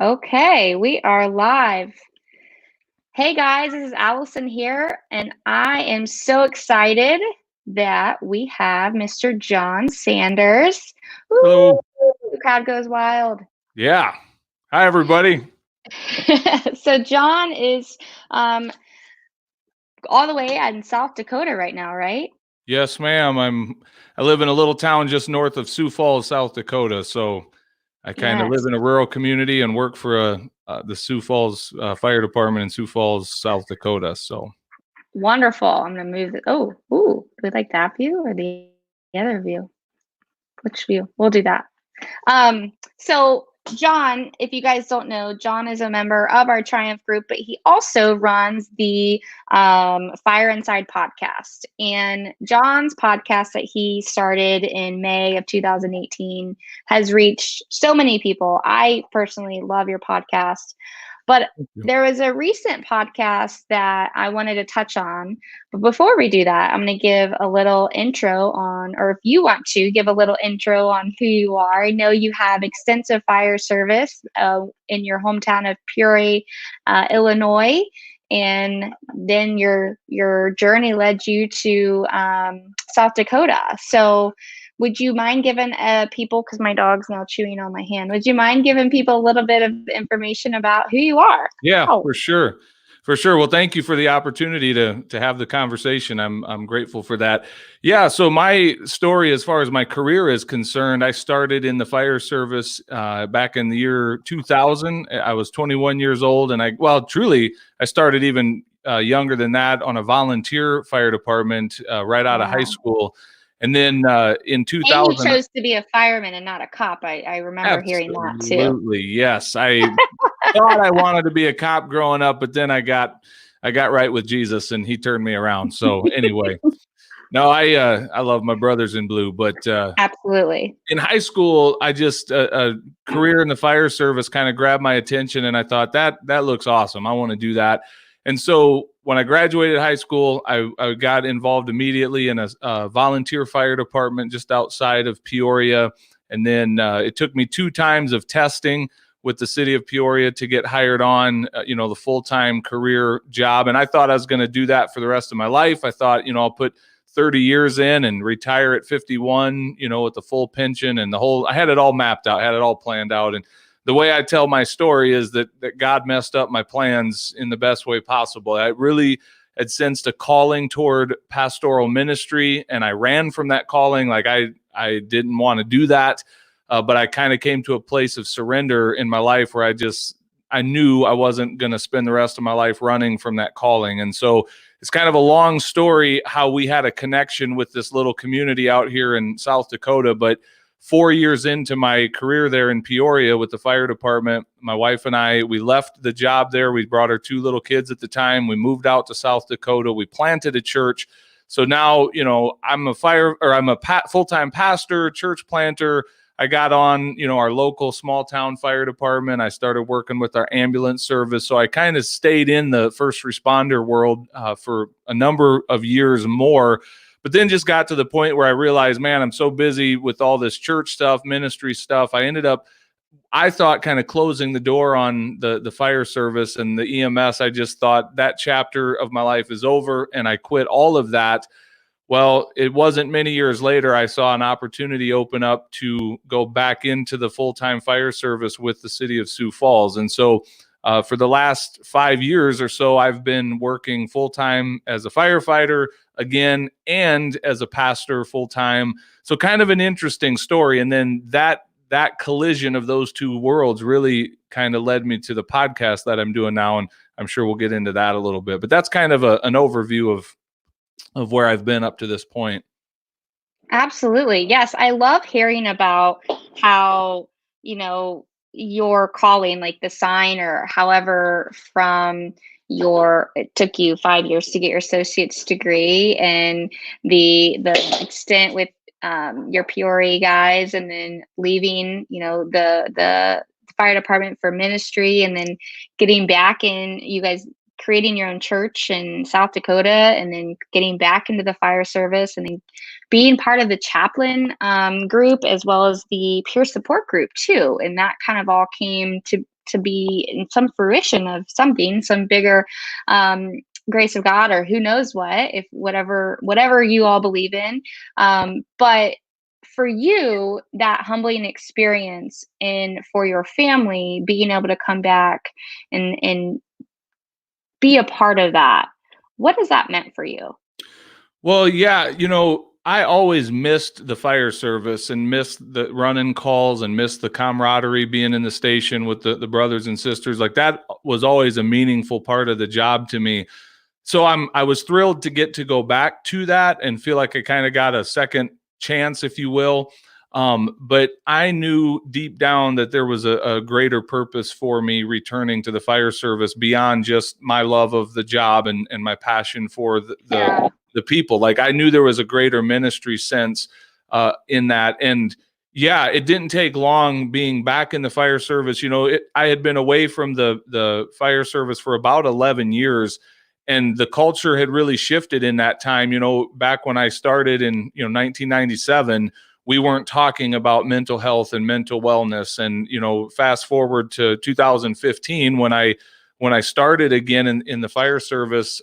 Okay, we are live. Hey guys, this is Allison here, and I am so excited that we have Mr. Jon Sanders. Woo! Hello. The crowd goes wild. Yeah. Hi, everybody. So Jon is all the way in South Dakota right now, right? Yes, ma'am. I live in a little town just north of Sioux Falls, South Dakota. So I kind of live Yes. in a rural community and work for the Sioux Falls Fire Department in Sioux Falls, South Dakota. So Wonderful. I'm gonna move it. Oh, ooh, do we like that view or the other view? Which view? We'll do that. So Jon, if you guys don't know, Jon is a member of our Triumph group, but he also runs the Fire Inside podcast. And Jon's podcast that he started in May of 2018 has reached so many people. I personally love your podcast. But there was a recent podcast that I wanted to touch on. But before we do that, I'm going to give a little intro on, or if you want to, give a little intro on who you are. I know you have extensive fire service in your hometown of Peoria, Illinois. And then your journey led you to South Dakota. So would you mind giving people, because my dog's now chewing on my hand, would you mind giving people a little bit of information about who you are? yeah, Oh, for sure. For sure. Well, thank you for the opportunity to have the conversation. I'm grateful for that. Yeah. So my story, as far as my career is concerned, I started in the fire service back in the year 2000. I was 21 years old, and truly, I started even younger than that on a volunteer fire department right out of high wow. school. And then in And you 2000, chose to be a fireman and not a cop. I remember hearing that too. absolutely, yes. I thought I wanted to be a cop growing up, but then I got right with Jesus and he turned me around. So anyway, no, I love my brothers in blue, but Absolutely. in high school, I just a career in the fire service kind of grabbed my attention, and I thought that looks awesome. I want to do that. And so when I graduated high school, I got involved immediately in a volunteer fire department just outside of Peoria. And then it took me 2 times of testing with the city of Peoria to get hired on, the full-time career job. And I thought I was going to do that for the rest of my life. I thought, I'll put 30 years in and retire at 51, with the full pension and I had it all mapped out, had it all planned out. And the way I tell my story is that God messed up my plans in the best way possible. I really had sensed a calling toward pastoral ministry, and I ran from that calling. Like I didn't want to do that, but I kind of came to a place of surrender in my life where I knew I wasn't going to spend the rest of my life running from that calling. And so it's kind of a long story how we had a connection with this little community out here in South Dakota, but 4 years into my career there in Peoria with the fire department, my wife and I, we left the job there. We brought our 2 little kids at the time. We moved out to South Dakota. We planted a church. So now, I'm a full-time pastor, church planter. I got on, our local small town fire department. I started working with our ambulance service. So I kind of stayed in the first responder world for a number of years more. But then just got to the point where I realized, man, I'm so busy with all this church stuff, ministry stuff. I ended up, I thought, kind of closing the door on the fire service and the EMS. I just thought that chapter of my life is over, and I quit all of that. Well, it wasn't many years later, I saw an opportunity open up to go back into the full-time fire service with the city of Sioux Falls. And so for the last 5 years or so, I've been working full-time as a firefighter again and as a pastor full-time. So kind of an interesting story. And then that collision of those 2 worlds really kind of led me to the podcast that I'm doing now. And I'm sure we'll get into that a little bit. But that's kind of an overview of where I've been up to this point. Absolutely. Yes. I love hearing about how, your calling, like the sign or however, it took you 5 years to get your associate's degree, and the extent with your Peoria guys, and then leaving, the fire department for ministry, and then getting back in, you guys creating your own church in South Dakota, and then getting back into the fire service, and then being part of the chaplain group, as well as the peer support group too. And that kind of all came to be in some fruition of something, some bigger grace of God, or who knows what, if whatever you all believe in. But for you, that humbling experience, and for your family being able to come back and be a part of that, what has that meant for you? Well, yeah, I always missed the fire service and missed the run-in calls and missed the camaraderie being in the station with the brothers and sisters. Like, that was always a meaningful part of the job to me. So I was thrilled to get to go back to that and feel like I kind of got a second chance, if you will. But I knew deep down that there was a greater purpose for me returning to the fire service beyond just my love of the job and my passion for the people. Like, I knew there was a greater ministry sense in that. And yeah, it didn't take long being back in the fire service. I had been away from the fire service for about 11 years. And the culture had really shifted in that time. Back when I started in 1997, we weren't talking about mental health and mental wellness. And fast forward to 2015, when I started again in the fire service,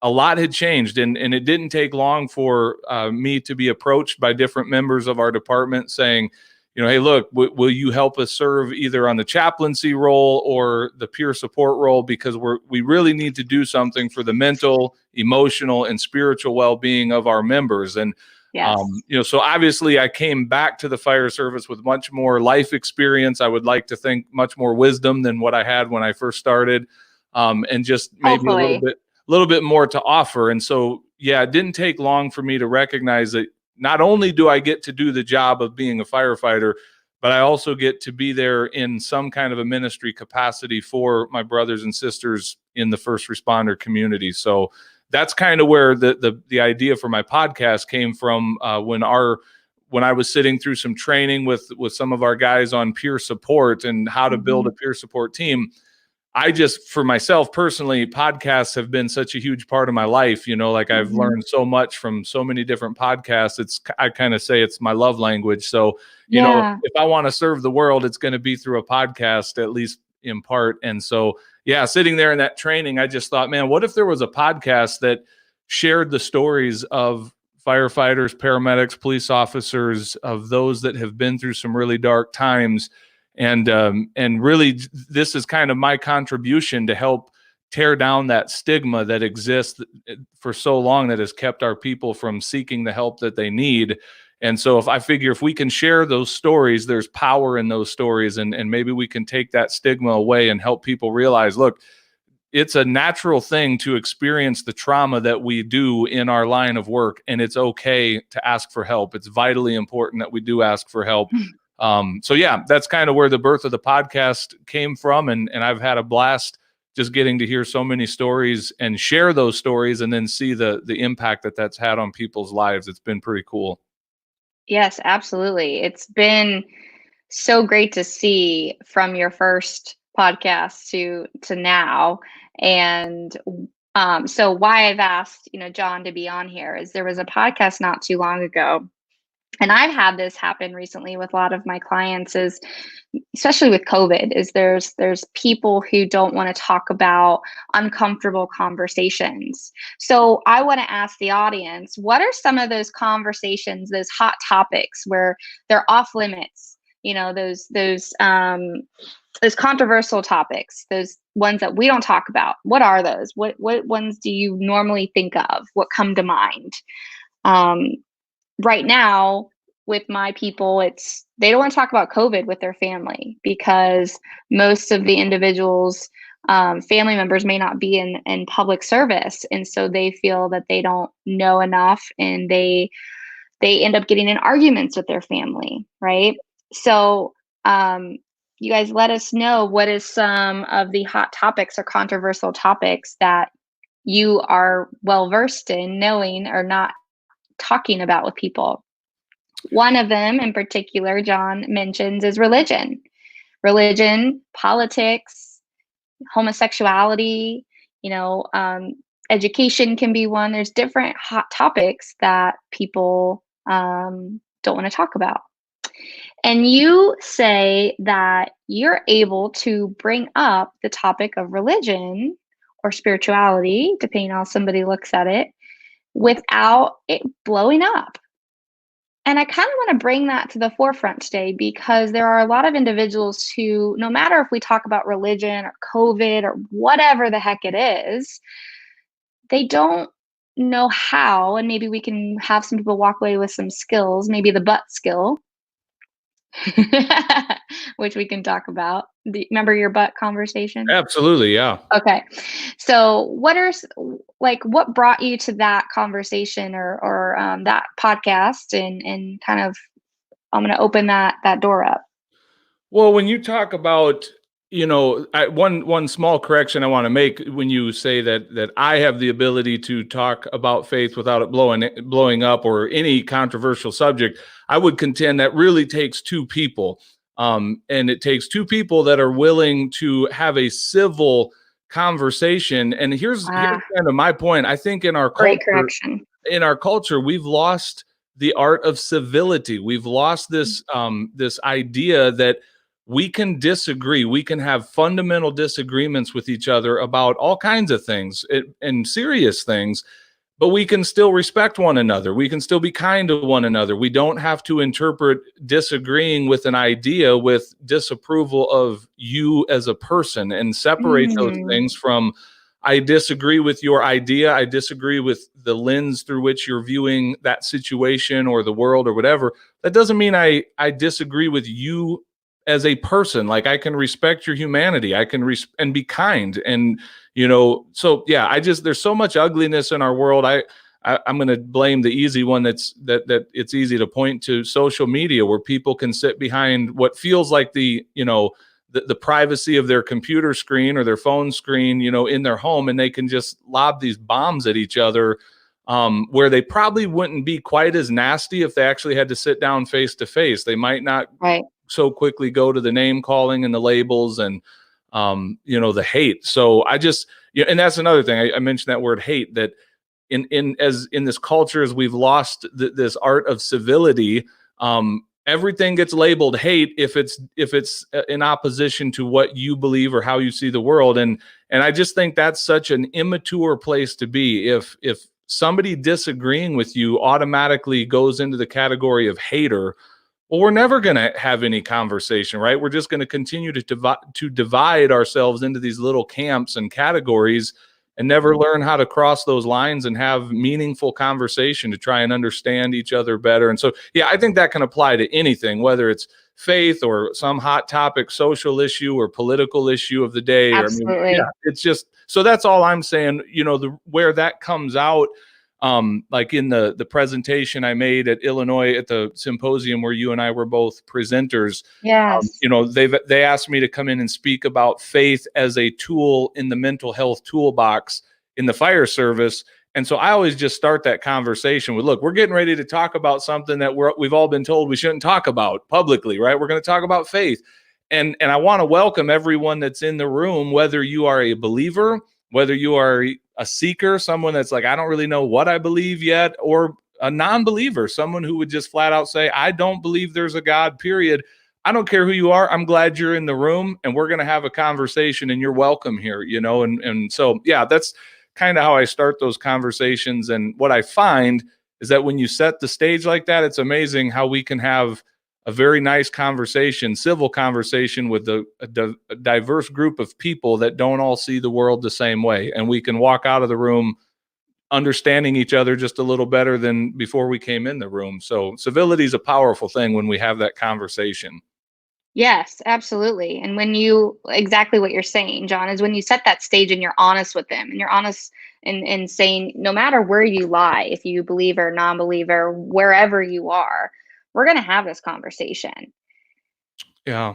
a lot had changed, and it didn't take long for me to be approached by different members of our department saying, hey, look, will you help us serve either on the chaplaincy role or the peer support role? Because we really need to do something for the mental, emotional, and spiritual well-being of our members. And, Yes. So obviously I came back to the fire service with much more life experience. I would like to think much more wisdom than what I had when I first started, and just maybe Hopefully. a little bit more to offer. And so, yeah, it didn't take long for me to recognize that not only do I get to do the job of being a firefighter, but I also get to be there in some kind of a ministry capacity for my brothers and sisters in the first responder community. So that's kind of where the idea for my podcast came from, when I was sitting through some training with some of our guys on peer support and how to build a peer support team. I just, for myself personally, podcasts have been such a huge part of my life. Like, I've learned so much from so many different podcasts. I kind of say it's my love language. So, if I want to serve the world, it's going to be through a podcast, at least in part. And so, yeah, sitting there in that training, I just thought, man, what if there was a podcast that shared the stories of firefighters, paramedics, police officers, of those that have been through some really dark times. And really, this is kind of my contribution to help tear down that stigma that exists for so long, that has kept our people from seeking the help that they need. And so if we can share those stories, there's power in those stories, and maybe we can take that stigma away and help people realize, look, it's a natural thing to experience the trauma that we do in our line of work, and it's okay to ask for help. It's vitally important that we do ask for help. So yeah, that's kind of where the birth of the podcast came from. And I've had a blast just getting to hear so many stories and share those stories, and then see the impact that that's had on people's lives. It's been pretty cool. Yes, absolutely. It's been so great to see from your first podcast to now. And so why I've asked, Jon to be on here is there was a podcast not too long ago. And I've had this happen recently with a lot of my clients, is especially with COVID, is there's people who don't want to talk about uncomfortable conversations. So I want to ask the audience, what are some of those conversations, those hot topics where they're off limits? Those controversial topics, those ones that we don't talk about. What are those? What ones do you normally think of? What come to mind? Right now with my people, they don't want to talk about COVID with their family, because most of the individuals, family members, may not be in public service. And so they feel that they don't know enough, and they end up getting in arguments with their family. Right. So, you guys let us know, what is some of the hot topics or controversial topics that you are well versed in knowing or not talking about with people. One of them in particular, Jon mentions, is religion, politics, homosexuality, education can be one. There's different hot topics that people don't want to talk about. And you say that you're able to bring up the topic of religion or spirituality, depending on how somebody looks at it, without it blowing up. And I kind of want to bring that to the forefront today because there are a lot of individuals who, no matter if we talk about religion or COVID or whatever the heck it is, they don't know how. And maybe we can have some people walk away with some skills, maybe the butt skill, which we can talk about. Remember your butt conversation? Absolutely, yeah. Okay. So what brought you to that conversation or that podcast and kind of I'm going to open that door up. Well, when you talk about, one small correction I want to make when you say that I have the ability to talk about faith without it blowing up or any controversial subject, I would contend that really takes two people, and it takes two people that are willing to have a civil conversation. And here's kind of my point. I think Great correction. in our culture, we've lost the art of civility. We've lost this idea that we can disagree. We can have fundamental disagreements with each other about all kinds of things and serious things, but we can still respect one another. We can still be kind to one another. We don't have to interpret disagreeing with an idea with disapproval of you as a person and separate those things from, I disagree with your idea. I disagree with the lens through which you're viewing that situation or the world or whatever. That doesn't mean I disagree with you as a person. Like, I can respect your humanity. I can and be kind. And, so yeah, there's so much ugliness in our world. I'm going to blame the easy one. That it's easy to point to social media, where people can sit behind what feels like the privacy of their computer screen or their phone screen, in their home, and they can just lob these bombs at each other, where they probably wouldn't be quite as nasty if they actually had to sit down face to face. They might not so quickly go to the name calling and the labels and, the hate. So and that's another thing. I mentioned that word hate, that in this culture, as we've lost this art of civility, everything gets labeled hate if it's in opposition to what you believe or how you see the world. And I just think that's such an immature place to be. If somebody disagreeing with you automatically goes into the category of hater, well, we're never going to have any conversation, right? We're just going to continue to divide ourselves into these little camps and categories and never learn how to cross those lines and have meaningful conversation to try and understand each other better. And so, yeah, I think that can apply to anything, whether it's faith or some hot topic, social issue or political issue of the day. Absolutely. It's just, so that's all I'm saying, where that comes out. Like in the presentation I made at Illinois at the symposium where you and I were both presenters. Yes. They asked me to come in and speak about faith as a tool in the mental health toolbox in the fire service. And so I always just start that conversation with, look, we're getting ready to talk about something that we've all been told we shouldn't talk about publicly, right? We're going to talk about faith. And I want to welcome everyone that's in the room, whether you are a believer, whether you are a seeker, someone that's like, I don't really know what I believe yet, or a non-believer, someone who would just flat out say, I don't believe there's a God, period. I don't care who you are. I'm glad you're in the room and we're going to have a conversation and you're welcome here, And so, yeah, that's kind of how I start those conversations. And what I find is that when you set the stage like that, it's amazing how we can have a very nice conversation, civil conversation with a diverse group of people that don't all see the world the same way. And we can walk out of the room understanding each other just a little better than before we came in the room. So civility is a powerful thing when we have that conversation. Yes, absolutely. And exactly what you're saying, John, is when you set that stage and you're honest with them and you're honest in saying, no matter where you lie, if you believe or non-believer, wherever you are, we're going to have this conversation. Yeah.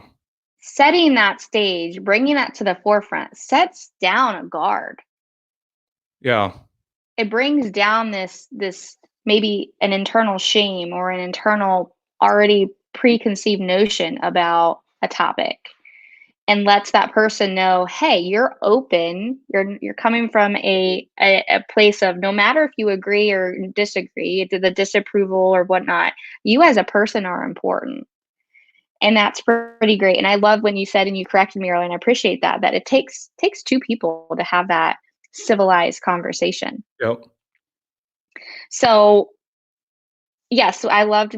Setting that stage, bringing that to the forefront, sets down a guard. Yeah. It brings down this maybe an internal shame or an internal already preconceived notion about a topic, and lets that person know, hey, you're open, you're coming from a place of, no matter if you agree or disagree, the disapproval or whatnot, you as a person are important. And that's pretty great. And I love when you said, and you corrected me earlier, and I appreciate that it takes two people to have that civilized conversation. Yep. So yes, I loved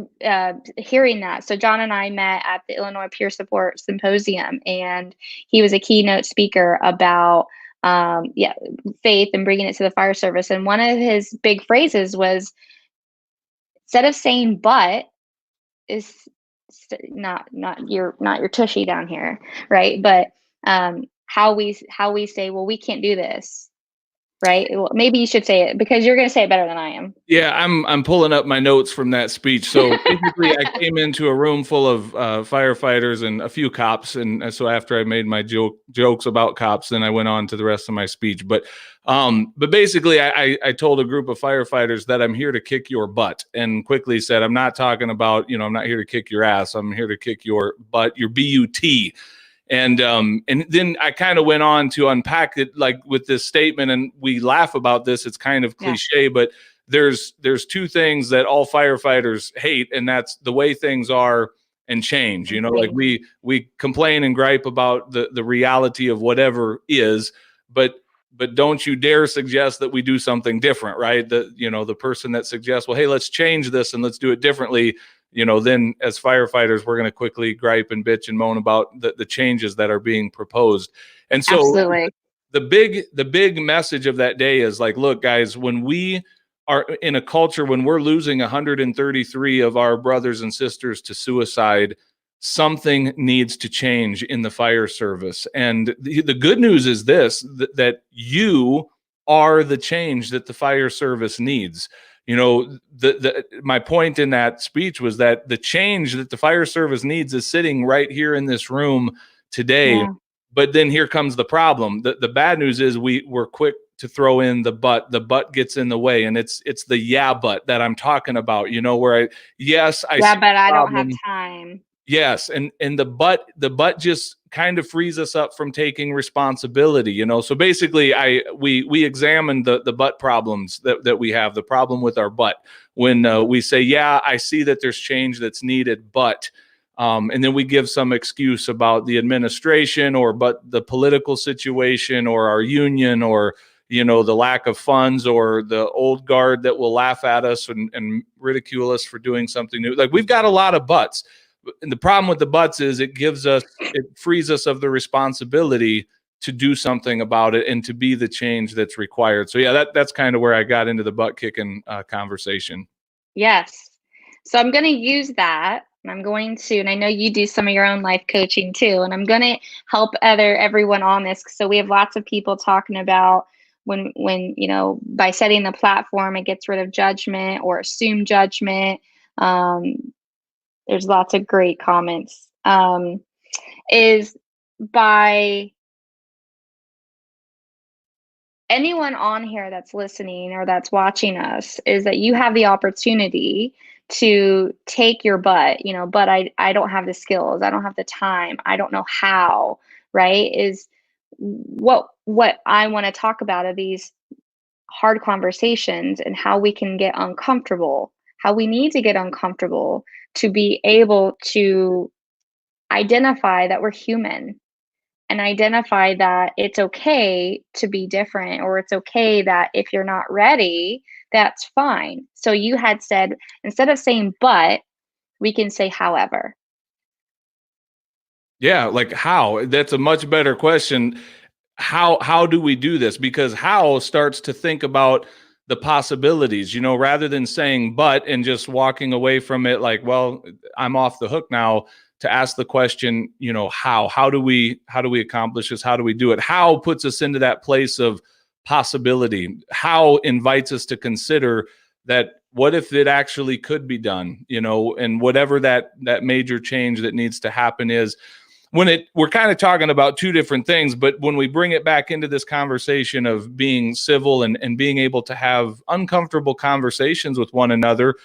hearing that. So John and I met at the Illinois Peer Support Symposium, and he was a keynote speaker about faith and bringing it to the fire service. And one of his big phrases was, instead of saying "but," is not your tushy down here, right? But how we say, well, we can't do this, right? Well, maybe you should say it because you're going to say it better than I am. Yeah, I'm pulling up my notes from that speech. So basically, I came into a room full of firefighters and a few cops, and so after I made my jokes about cops, then I went on to the rest of my speech. But basically, I told a group of firefighters that I'm here to kick your butt, and quickly said, I'm not talking about, I'm not here to kick your ass. I'm here to kick your butt, your butt. And then I kind of went on to unpack it, like with this statement, and we laugh about this. It's kind of cliche, but there's two things that all firefighters hate, and that's the way things are and change. Like we complain and gripe about the reality of whatever is, but don't you dare suggest that we do something different, right? The person that suggests, well, hey, let's change this and let's do it differently. Then as firefighters, we're going to quickly gripe and bitch and moan about the changes that are being proposed. And so Absolutely. the big message of that day is like, look, guys, when we are in a culture, when we're losing 133 of our brothers and sisters to suicide, something needs to change in the fire service. And the good news is this, that you are the change that the fire service needs. My point in that speech was that the change that the fire service needs is sitting right here in this room today. Yeah. But then here comes the problem. The bad news is we're quick to throw in the butt gets in the way. And it's the but that I'm talking about, where I but I don't have time. Yes. And the butt just kind of frees us up from taking responsibility, So basically we examined the butt problems that we have, the problem with our butt when we say, I see that there's change that's needed, but and then we give some excuse about the administration but the political situation or our union or, the lack of funds or the old guard that will laugh at us and ridicule us for doing something new. Like we've got a lot of buts. And the problem with the buts is it frees us of the responsibility to do something about it and to be the change that's required. So that's kind of where I got into the butt kicking conversation. Yes. So I'm going to use that. And I know you do some of your own life coaching too, and I'm going to help everyone on this. So we have lots of people talking about when by setting the platform, it gets rid of judgment or assumed judgment. There's lots of great comments. Is by anyone on here that's listening or that's watching us, is that you have the opportunity to take your butt, but I don't have the skills. I don't have the time. I don't know how, right? Is what I want to talk about are these hard conversations and how we can get uncomfortable, how we need to get uncomfortable to be able to identify that we're human and identify that it's okay to be different, or it's okay that if you're not ready, that's fine. So you had said, instead of saying but, we can say however. Yeah, like how? That's a much better question. How do we do this? Because how starts to think about the possibilities, rather than saying but and just walking away from it like, well, I'm off the hook now, to ask the question, how do we accomplish this? How do we do it? How puts us into that place of possibility? How invites us to consider that what if it actually could be done, and whatever that major change that needs to happen is. We're kind of talking about two different things, but when we bring it back into this conversation of being civil and being able to have uncomfortable conversations with one another,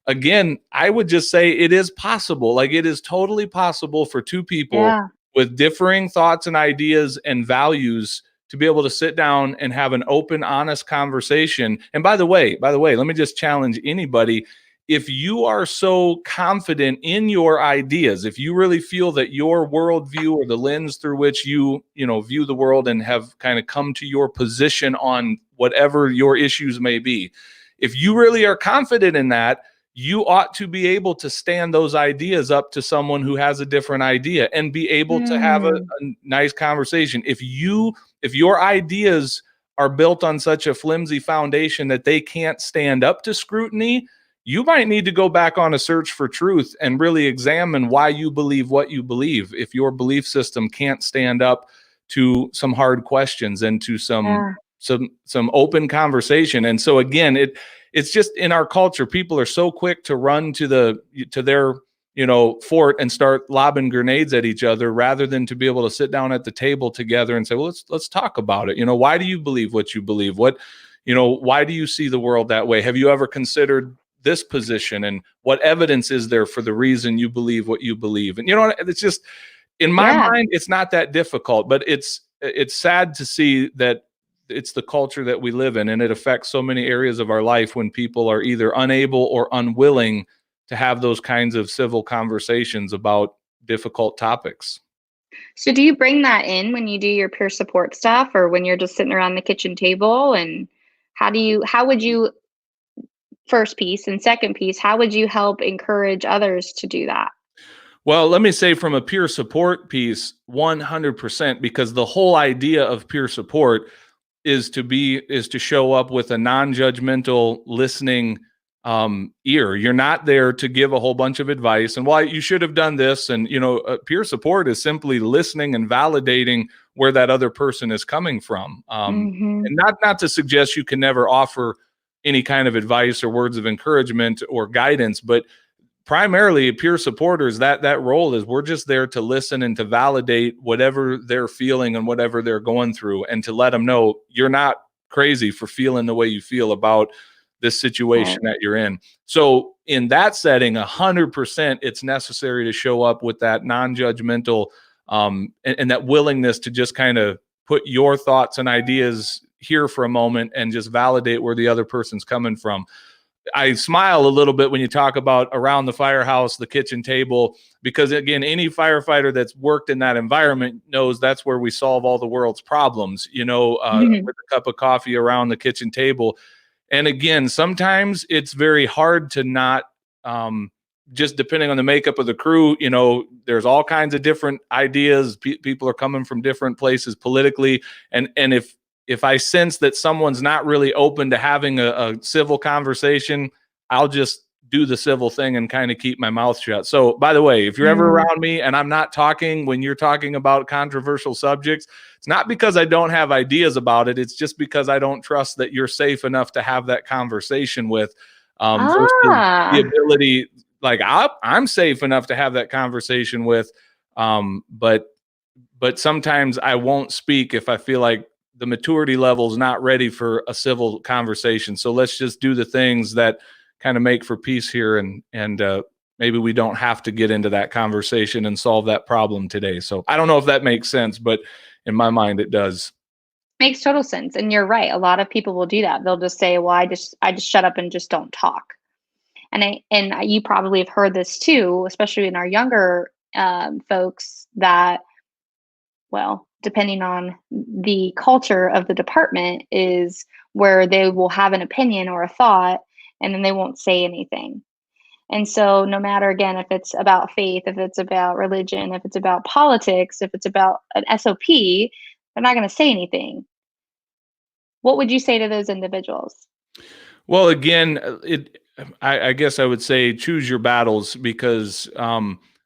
again, I would just say it is possible. Like it is totally possible for two people with differing thoughts and ideas and values to be able to sit down and have an open, honest conversation. And by the way, let me just challenge anybody. if you are so confident in your ideas, if you really feel that your worldview or the lens through which you view the world and have kind of come to your position on whatever your issues may be, if you really are confident in that, you ought to be able to stand those ideas up to someone who has a different idea and be able to have a nice conversation. If your ideas are built on such a flimsy foundation that they can't stand up to scrutiny, you might need to go back on a search for truth and really examine why you believe what you believe. If your belief system can't stand up to some hard questions and to some open conversation. And so again, it's just in our culture, people are so quick to run to their fort and start lobbing grenades at each other rather than to be able to sit down at the table together and say, well, let's talk about it. Why do you believe what you believe? Why do you see the world that way? Have you ever considered this position, and what evidence is there for the reason you believe what you believe? And it's just, in my mind, it's not that difficult, but it's sad to see that it's the culture that we live in, and it affects so many areas of our life when people are either unable or unwilling to have those kinds of civil conversations about difficult topics. So do you bring that in when you do your peer support stuff, or when you're just sitting around the kitchen table? And how would you, first piece, and second piece, how would you help encourage others to do that? Well, let me say from a peer support piece, 100%, because the whole idea of peer support is to show up with a non-judgmental listening ear. You're not there to give a whole bunch of advice and why you should have done this. And, peer support is simply listening and validating where that other person is coming from. And not to suggest you can never offer any kind of advice or words of encouragement or guidance, but primarily peer supporters, that role is we're just there to listen and to validate whatever they're feeling and whatever they're going through, and to let them know you're not crazy for feeling the way you feel about this situation that you're in. So in that setting, 100%, it's necessary to show up with that non-judgmental and that willingness to just kind of put your thoughts and ideas here for a moment and just validate where the other person's coming from. I smile a little bit when you talk about around the firehouse, the kitchen table, because again, any firefighter that's worked in that environment knows that's where we solve all the world's problems, with a cup of coffee around the kitchen table. And again, sometimes it's very hard to not, just depending on the makeup of the crew, there's all kinds of different ideas. People are coming from different places politically. And if I sense that someone's not really open to having a civil conversation, I'll just do the civil thing and kind of keep my mouth shut. So, by the way, if you're ever around me and I'm not talking when you're talking about controversial subjects, it's not because I don't have ideas about it. It's just because I don't trust that you're safe enough to have that conversation with. Versus the ability, like I'm safe enough to have that conversation with, but sometimes I won't speak if I feel like the maturity level is not ready for a civil conversation. So let's just do the things that kind of make for peace here. And maybe we don't have to get into that conversation and solve that problem today. So I don't know if that makes sense, but in my mind, it does. Makes total sense. And you're right. A lot of people will do that. They'll just say, well, I just shut up and just don't talk. And you probably have heard this too, especially in our younger folks, that, well, depending on the culture of the department, is where they will have an opinion or a thought, and then they won't say anything. And so no matter, again, if it's about faith, if it's about religion, if it's about politics, if it's about an SOP, they're not going to say anything. What would you say to those individuals? Well, again, I guess I would say choose your battles, because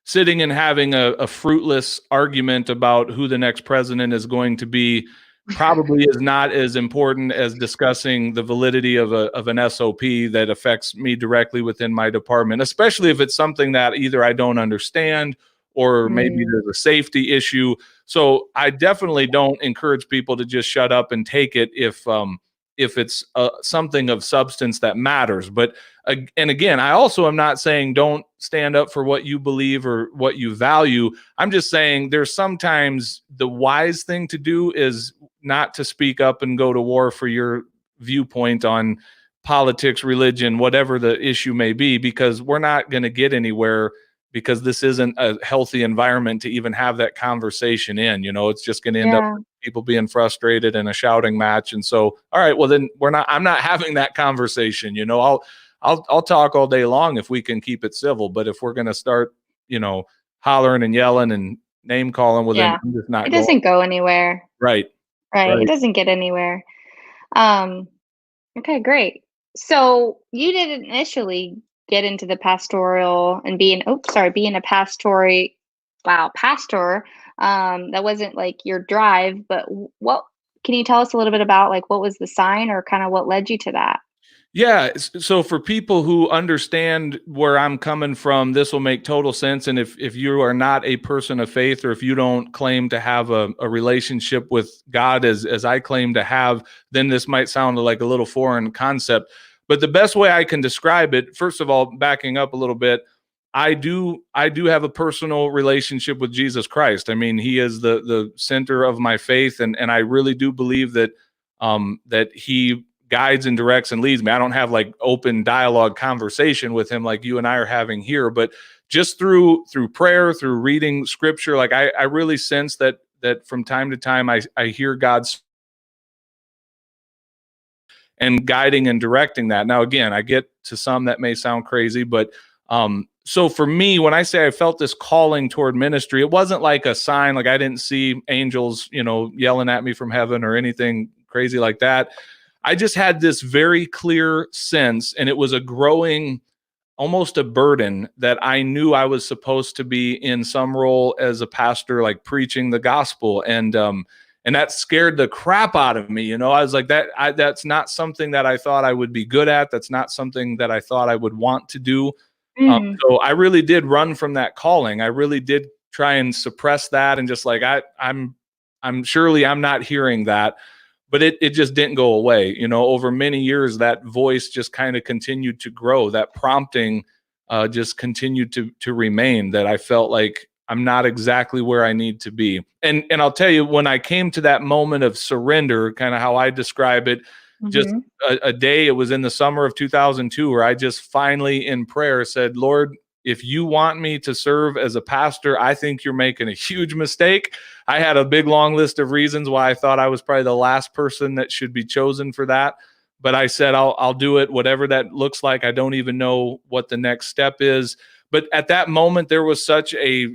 sitting and having a fruitless argument about who the next president is going to be probably is not as important as discussing the validity of an SOP that affects me directly within my department, especially if it's something that either I don't understand or maybe there's a safety issue. So I definitely don't encourage people to just shut up and take it if it's something of substance that matters. But and again, I also am not saying don't stand up for what you believe or what you value. I'm just saying there's sometimes the wise thing to do is not to speak up and go to war for your viewpoint on politics, religion, whatever the issue may be, because we're not going to get anywhere, because this isn't a healthy environment to even have that conversation in. It's just going to end up Yeah. with people being frustrated and a shouting match. And so, all right, well then I'm not having that conversation. I'll talk all day long if we can keep it civil, but if we're going to start, hollering and yelling and name calling, well then Yeah. I'm just not It going. doesn't go anywhere. Right. Right. It Right. doesn't get anywhere. Um, okay, great. So you didn't initially get into the pastoral and being a pastor. That wasn't like your drive, but what can you tell us a little bit about, like, what was the sign or kind of what led you to that? Yeah. So for people who understand where I'm coming from, this will make total sense. And if you are not a person of faith, or if you don't claim to have a relationship with God as I claim to have, then this might sound like a little foreign concept. But the best way I can describe it, first of all, backing up a little bit, I do have a personal relationship with Jesus Christ. I mean, he is the center of my faith, and I really do believe that he guides and directs and leads me. I don't have like open dialogue conversation with him like you and I are having here, but just through prayer, through reading scripture, like I really sense that from time to time I hear God's and guiding and directing that. Now, again, I get to some that may sound crazy, but so for me, when I say I felt this calling toward ministry, it wasn't like a sign, like I didn't see angels, yelling at me from heaven or anything crazy like that. I just had this very clear sense, and it was a growing, almost a burden, that I knew I was supposed to be in some role as a pastor, like preaching the gospel. And that scared the crap out of me. I was like, that's not something that I thought I would be good at. That's not something that I thought I would want to do. Mm, So I really did run from that calling. I really did try and suppress that, and just like I'm surely I'm not hearing that, but it just didn't go away. Over many years, that voice just kind of continued to grow. That prompting just continued to remain. That I felt like I'm not exactly where I need to be. And I'll tell you, when I came to that moment of surrender, kind of how I describe it, just mhm. a day, it was in the summer of 2002, where I just finally in prayer said, Lord, if you want me to serve as a pastor, I think you're making a huge mistake. I had a big long list of reasons why I thought I was probably the last person that should be chosen for that. But I said, I'll do it, whatever that looks like. I don't even know what the next step is. But at that moment, there was such a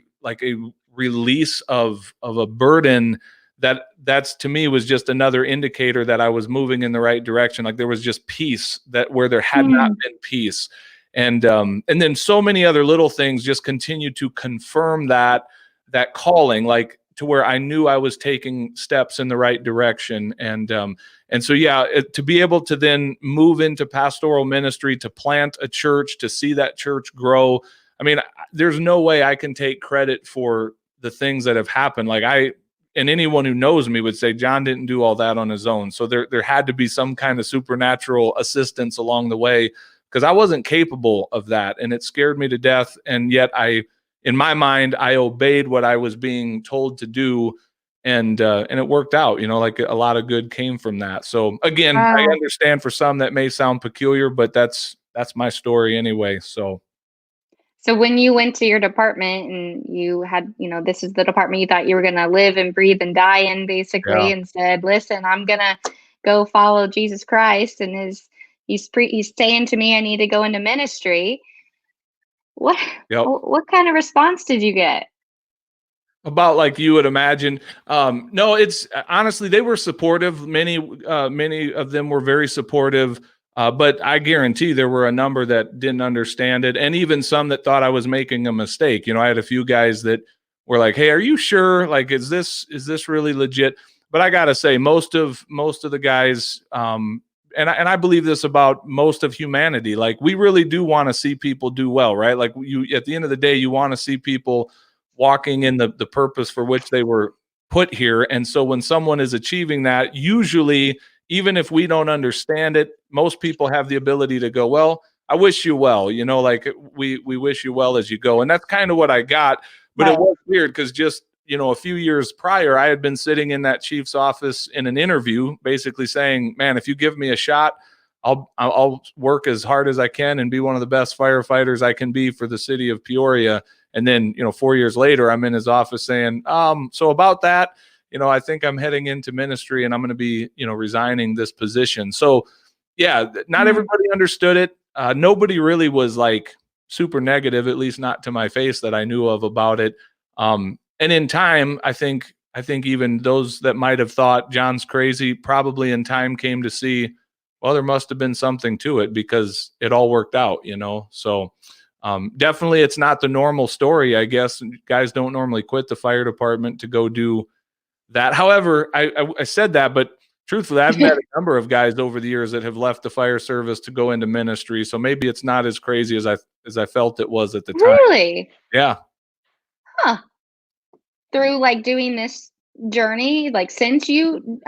release of a burden that's to me was just another indicator that I was moving in the right direction. Like there was just peace that where there had not Mm, been peace. And then so many other little things just continued to confirm that calling, like to where I knew I was taking steps in the right direction. And so yeah, to be able to then move into pastoral ministry, to plant a church, to see that church grow. I mean, there's no way I can take credit for the things that have happened. And anyone who knows me would say John didn't do all that on his own. So there had to be some kind of supernatural assistance along the way, because I wasn't capable of that, and it scared me to death. And yet in my mind, I obeyed what I was being told to do, and it worked out. Like a lot of good came from that. So again, I wow. understand for some that may sound peculiar, but that's my story anyway. So So when you went to your department and you had, this is the department you thought you were going to live and breathe and die in, yeah, basically, and said, "Listen, I'm going to go follow Jesus Christ," and he's saying to me I need to go into ministry. What yep. what kind of response did you get? About like you would imagine. No, it's honestly, they were supportive. Many of them were very supportive. But I guarantee there were a number that didn't understand it, and even some that thought I was making a mistake. I had a few guys that were like, "Hey, are you sure? Like, is this really legit?" But I gotta say, most of the guys, and I believe this about most of humanity. Like, we really do want to see people do well, right? Like, you at the end of the day, you want to see people walking in the purpose for which they were put here. And so when someone is achieving that, usually, even if we don't understand it, most people have the ability to go, well, I wish you well, like we wish you well as you go. And that's kind of what I got. But it Right. was weird because just, a few years prior, I had been sitting in that chief's office in an interview, basically saying, man, if you give me a shot, I'll work as hard as I can and be one of the best firefighters I can be for the city of Peoria. And then, 4 years later, I'm in his office saying, so about that, I think I'm heading into ministry and I'm going to be, resigning this position. So yeah, not everybody understood it. Nobody really was like super negative, at least not to my face that I knew of about it. And in time, I think even those that might have thought John's crazy probably in time came to see, well, there must have been something to it because it all worked out, So definitely it's not the normal story, I guess. Guys don't normally quit the fire department to go do that. However, I said that, but truthfully, I've met a number of guys over the years that have left the fire service to go into ministry. So maybe it's not as crazy as I felt it was at the time. Really? Yeah. Huh. Through like doing this journey, like since you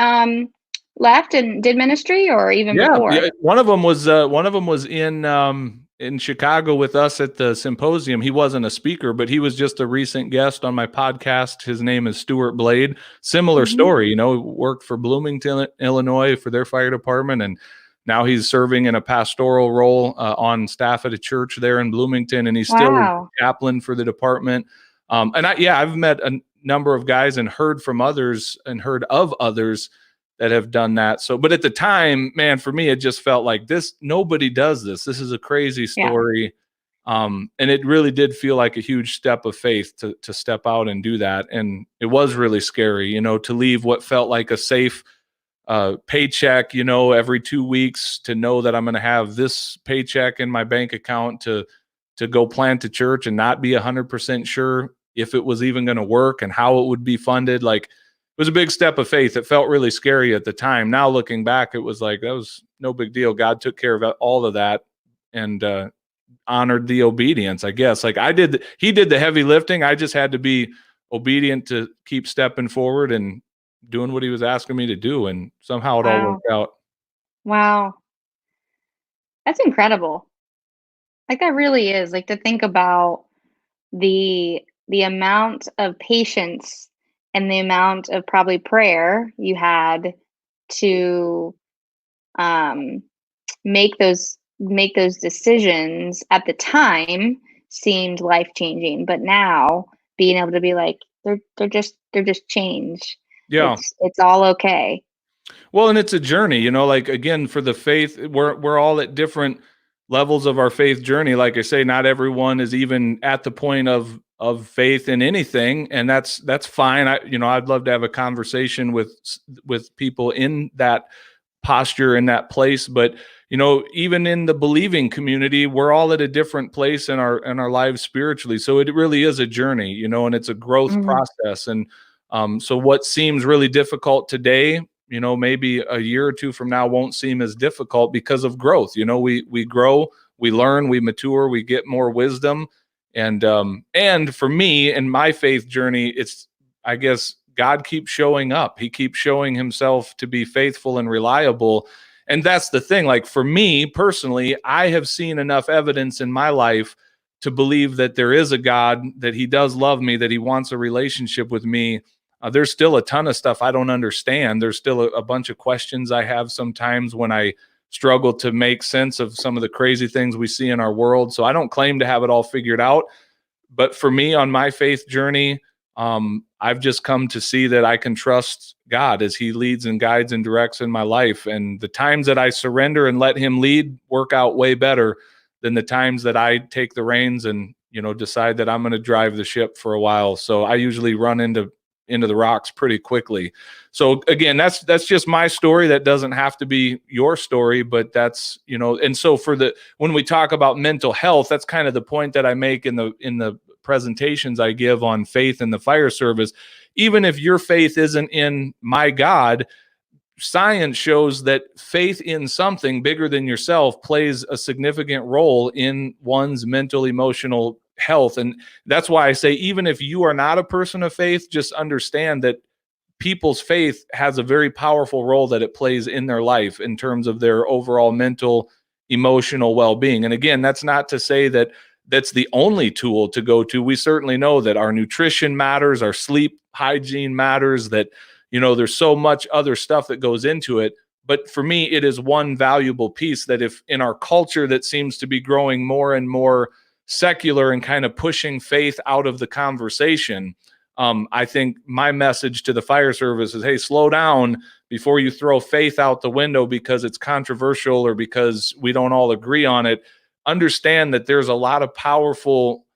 left and did ministry, or even before? Yeah. One of them was in Chicago with us at the symposium. He wasn't a speaker, but he was just a recent guest on my podcast. His name is Stuart Blade. Similar story, worked for Bloomington, Illinois for their fire department. And now he's serving in a pastoral role on staff at a church there in Bloomington. And he's still a chaplain for the department. And I've met a number of guys and heard of others that have done that. So, but at the time, man, for me, it just felt like nobody does this. This is a crazy story. Yeah. And it really did feel like a huge step of faith to step out and do that. And it was really scary, to leave what felt like a safe paycheck, every 2 weeks, to know that I'm going to have this paycheck in my bank account to go plant a church and not be 100% sure if it was even going to work and how it would be funded. Like, it was a big step of faith. It felt really scary at the time. Now looking back, it was like, that was no big deal. God took care of all of that and honored the obedience, I guess. Like he did the heavy lifting. I just had to be obedient to keep stepping forward and doing what he was asking me to do. And somehow it all worked out. Wow. That's incredible. Like, that really is, like, to think about the amount of patience and the amount of probably prayer you had to make those decisions at the time seemed life-changing, but now being able to be like, they're just change. Yeah, it's all okay. Well, and it's a journey, like, again, for the faith, we're all at different levels of our faith journey. Like I say, not everyone is even at the point of faith in anything, and that's fine. I'd love to have a conversation with people in that posture, in that place. But even in the believing community, we're all at a different place in our lives spiritually. So it really is a journey, and it's a growth process. And so what seems really difficult today, maybe a year or two from now won't seem as difficult because of growth. We grow, we learn, we mature, we get more wisdom. And for me in my faith journey, it's, I guess, God keeps showing up. He keeps showing himself to be faithful and reliable. And that's the thing. Like, for me personally, I have seen enough evidence in my life to believe that there is a God, that he does love me, that he wants a relationship with me. There's still a ton of stuff I don't understand. There's still a bunch of questions I have sometimes when I struggle to make sense of some of the crazy things we see in our world. So I don't claim to have it all figured out. But for me, on my faith journey, I've just come to see that I can trust God as he leads and guides and directs in my life. And the times that I surrender and let him lead work out way better than the times that I take the reins and, decide that I'm going to drive the ship for a while. So I usually run into the rocks pretty quickly. So again, that's just my story. That doesn't have to be your story, but that's, and so when we talk about mental health, that's kind of the point that I make in the presentations I give on faith in the fire service. Even if your faith isn't in my God, science shows that faith in something bigger than yourself plays a significant role in one's mental, emotional health. And that's why I say, even if you are not a person of faith, just understand that people's faith has a very powerful role that it plays in their life in terms of their overall mental, emotional well-being. And again, that's not to say that that's the only tool to go to. We certainly know that our nutrition matters, our sleep hygiene matters, that, there's so much other stuff that goes into it. But for me, it is one valuable piece that if in our culture that seems to be growing more and more secular and kind of pushing faith out of the conversation, I think my message to the fire service is, hey, slow down before you throw faith out the window because it's controversial or because we don't all agree on it. Understand that there's a lot of powerful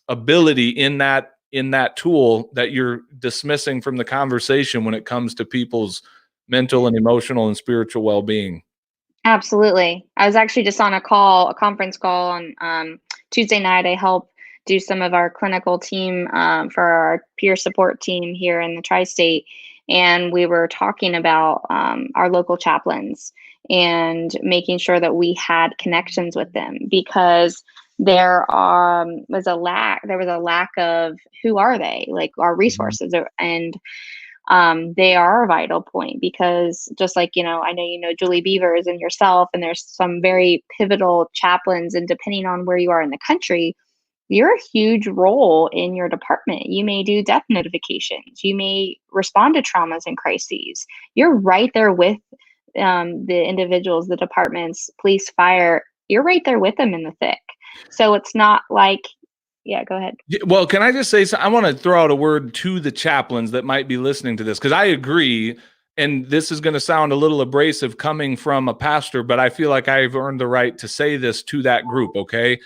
ability in that tool that you're dismissing from the conversation when it comes to people's mental and emotional and spiritual well-being. Absolutely. I was actually just on a conference call on Tuesday night. I help do some of our clinical team for our peer support team here in the tri-state. And we were talking about our local chaplains and making sure that we had connections with them, because there was a lack of who are they, like our resources. And they are a vital point, because just like, I know, Julie Beavers and yourself, and there's some very pivotal chaplains, and depending on where you are in the country, you're a huge role in your department. You may do death notifications. You may respond to traumas and crises. You're right there with the individuals, the departments, police, fire. You're right there with them in the thick. So it's not like, yeah, go ahead. Well, can I just say, I want to throw out a word to the chaplains that might be listening to this, because I agree, and this is going to sound a little abrasive coming from a pastor, but I feel like I've earned the right to say this to that group, okay?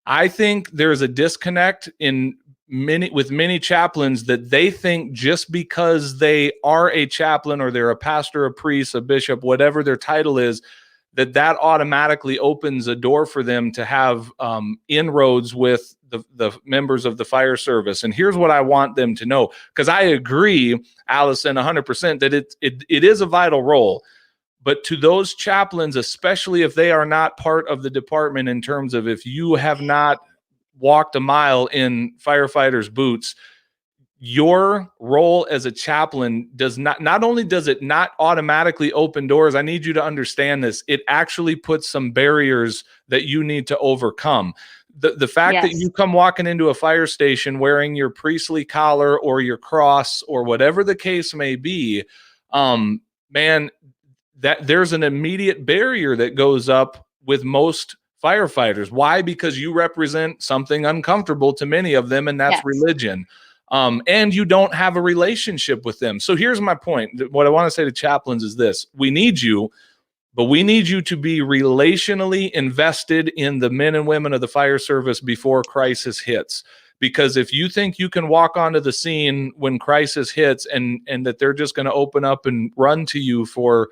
I think there's a disconnect with many chaplains that they think just because they are a chaplain or they're a pastor, a priest, a bishop, whatever their title is, that automatically opens a door for them to have inroads with the members of the fire service. And here's what I want them to know, because I agree, Allison, 100% that it is a vital role. But to those chaplains, especially if they are not part of the department, in terms of if you have not walked a mile in firefighters' boots, your role as a chaplain not only does it not automatically open doors, I need you to understand this, it actually puts some barriers that you need to overcome. The fact that you come walking into a fire station wearing your priestly collar or your cross or whatever the case may be, man, that there's an immediate barrier that goes up with most firefighters. Why? Because you represent something uncomfortable to many of them, and that's religion. And you don't have a relationship with them. So here's my point. What I want to say to chaplains is this: we need you, but we need you to be relationally invested in the men and women of the fire service before crisis hits. Because if you think you can walk onto the scene when crisis hits and that they're just going to open up and run to you for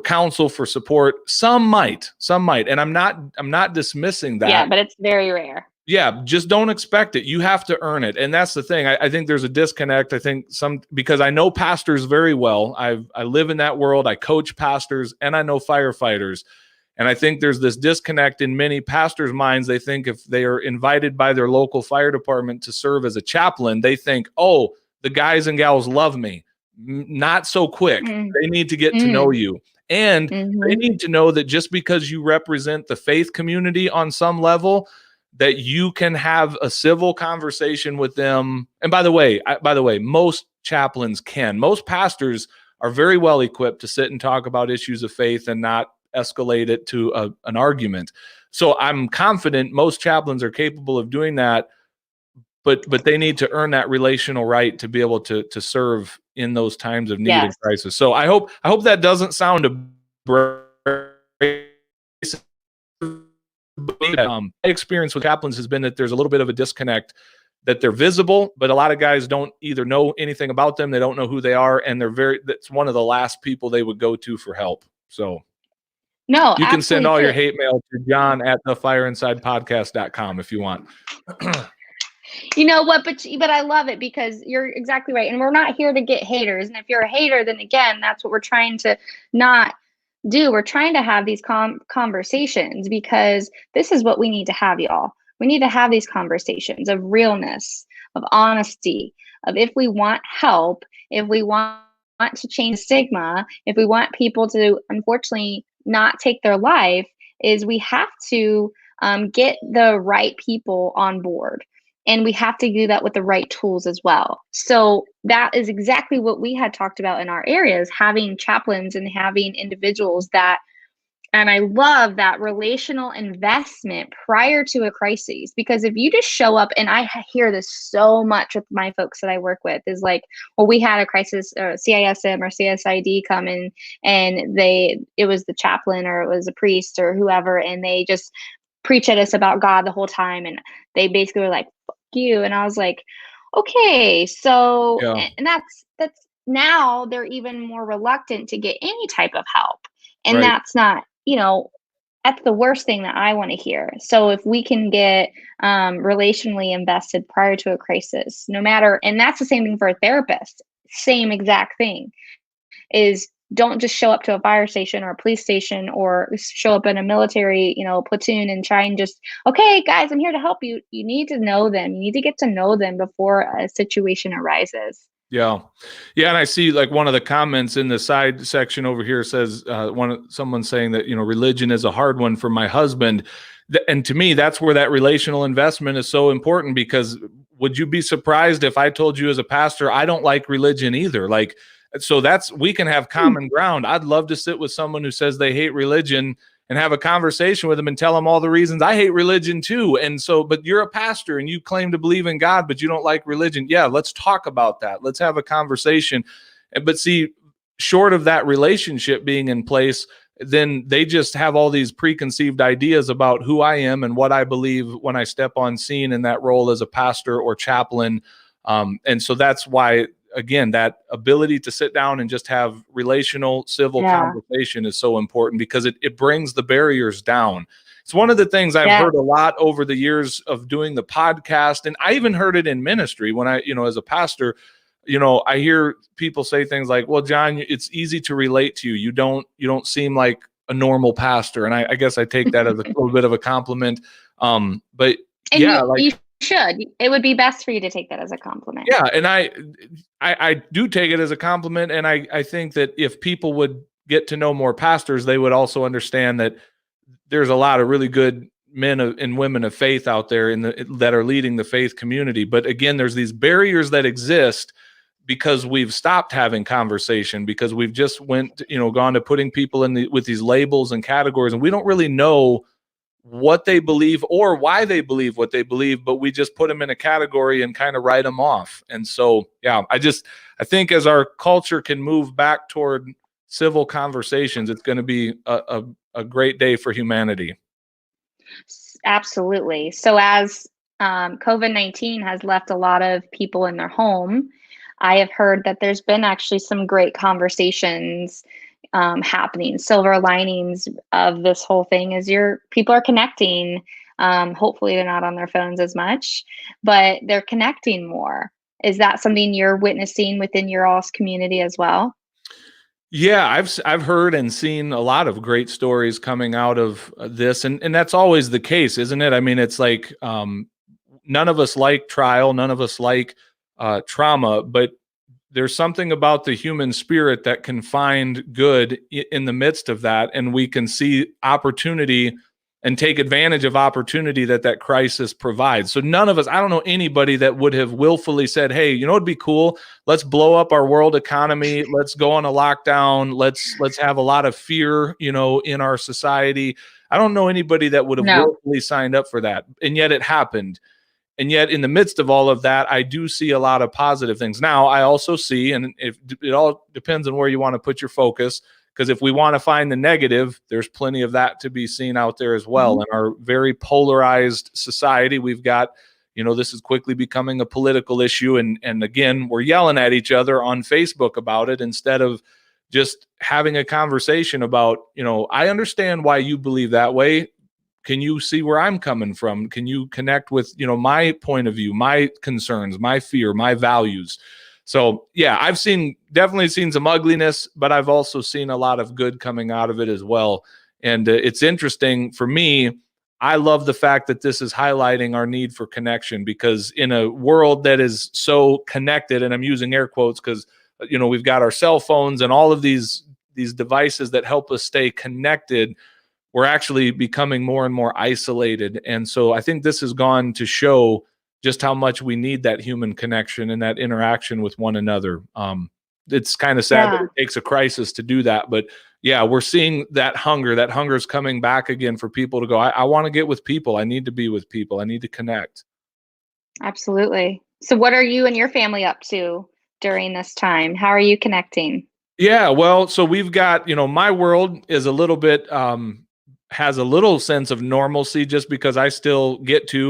counsel, for support, some might, and I'm not dismissing that. Yeah, but it's very rare. Yeah, just don't expect it. You have to earn it. And that's the thing. I think there's a disconnect. I think because I know pastors very well. I live in that world. I coach pastors and I know firefighters. And I think there's this disconnect in many pastors' minds. They think if they are invited by their local fire department to serve as a chaplain, they think, oh, the guys and gals love me. Not so quick. They need to get to know you. And they need to know that just because you represent the faith community on some level, that you can have a civil conversation with them. And by the way, most chaplains can. Most pastors are very well equipped to sit and talk about issues of faith and not escalate it to an argument. So I'm confident most chaplains are capable of doing that, but they need to earn that relational right to be able to serve in those times of need and crisis. So I hope that doesn't sound abrasive. My experience with chaplains has been that there's a little bit of a disconnect, that they're visible, but a lot of guys don't either know anything about them, they don't know who they are, and that's one of the last people they would go to for help. So no, you can send all your hate mail to Jon at thefireinsidepodcast.com if you want. You know what, but I love it, because you're exactly right. And we're not here to get haters. And if you're a hater, then again, that's what we're trying to not do. We're trying to have these conversations, because this is what we need to have, y'all. We need to have these conversations of realness, of honesty, of if we want help, if we want to change stigma, if we want people to unfortunately not take their life, is we have to get the right people on board. And we have to do that with the right tools as well. So that is exactly what we had talked about in our areas, having chaplains and having individuals that, and I love that relational investment prior to a crisis, because if you just show up, and hear this so much with my folks that I work with, is like, well, we had a crisis or CISM or CSID come in, and it was the chaplain or it was a priest or whoever, and they just preach at us about God the whole time. And they basically were like, fuck you. And I was like, okay, so, Yeah. and that's now they're even more reluctant to get any type of help. And Right. that's not, that's the worst thing that I want to hear. So if we can get relationally invested prior to a crisis, no matter, and that's the same thing for a therapist, same exact thing, is don't just show up to a fire station or a police station or show up in a military, platoon and try and just, okay, guys, I'm here to help you. You need to know them. You need to get to know them before a situation arises. Yeah. Yeah. And I see like one of the comments in the side section over here says, someone saying that, religion is a hard one for my husband. And to me, that's where that relational investment is so important, because would you be surprised if I told you as a pastor, I don't like religion either? Like, so we can have common ground. I'd love to sit with someone who says they hate religion and have a conversation with them and tell them all the reasons I hate religion too. And so, but you're a pastor and you claim to believe in God, but you don't like religion. Yeah, let's talk about that. Let's have a conversation. But see, short of that relationship being in place, then they just have all these preconceived ideas about who I am and what I believe when I step on scene in that role as a pastor or chaplain. And so that's why, again, that ability to sit down and just have relational civil conversation is so important, because it brings the barriers down. It's one of the things I've heard a lot over the years of doing the podcast. And I even heard it in ministry when I, as a pastor, I hear people say things like, well, Jon, it's easy to relate to you. You don't seem like a normal pastor. And I guess I take that as a little bit of a compliment. But and you should. It would be best for you to take that as a compliment. Yeah. And I do take it as a compliment. And I think that if people would get to know more pastors, they would also understand that there's a lot of really good men and women of faith out there that are leading the faith community. But again, there's these barriers that exist because we've stopped having conversation, because we've just gone to putting people with these labels and categories, and we don't really know what they believe or why they believe what they believe, but we just put them in a category and kind of write them off. And so, yeah, I think as our culture can move back toward civil conversations, it's going to be a great day for humanity. Absolutely. So as COVID-19 has left a lot of people in their home, I have heard that there's been actually some great conversations happening. Silver linings of this whole thing is people are connecting. Hopefully they're not on their phones as much, but they're connecting more. Is that something you're witnessing within your all's community as well? Yeah, I've heard and seen a lot of great stories coming out of this, and that's always the case, isn't it? I mean, it's like none of us like trial, none of us like trauma, but there's something about the human spirit that can find good in the midst of that, and we can see opportunity and take advantage of opportunity that crisis provides. So none of us, I don't know anybody that would have willfully said, hey, it'd be cool. Let's blow up our world economy. Let's go on a lockdown. Let's have a lot of fear, in our society. I don't know anybody that would have willfully signed up for that. And yet it happened. And yet in the midst of all of that, I do see a lot of positive things. Now, I also see, and it all depends on where you want to put your focus, because if we want to find the negative, there's plenty of that to be seen out there as well. In our very polarized society, we've got, this is quickly becoming a political issue. And again, we're yelling at each other on Facebook about it instead of just having a conversation about, I understand why you believe that way. Can you see where I'm coming from? Can you connect with, my point of view, my concerns, my fear, my values? So yeah, I've definitely seen some ugliness, but I've also seen a lot of good coming out of it as well. And it's interesting for me. I love the fact that this is highlighting our need for connection, because in a world that is so connected, and I'm using air quotes because, we've got our cell phones and all of these devices that help us stay connected, we're actually becoming more and more isolated. And so I think this has gone to show just how much we need that human connection and that interaction with one another. It's kind of sad that it takes a crisis to do that, but yeah, we're seeing that hunger. That hunger is coming back again for people to go, I want to get with people. I need to be with people. I need to connect. Absolutely. So what are you and your family up to during this time? How are you connecting? Yeah, well, so we've got, my world is a little bit, has a little sense of normalcy just because I still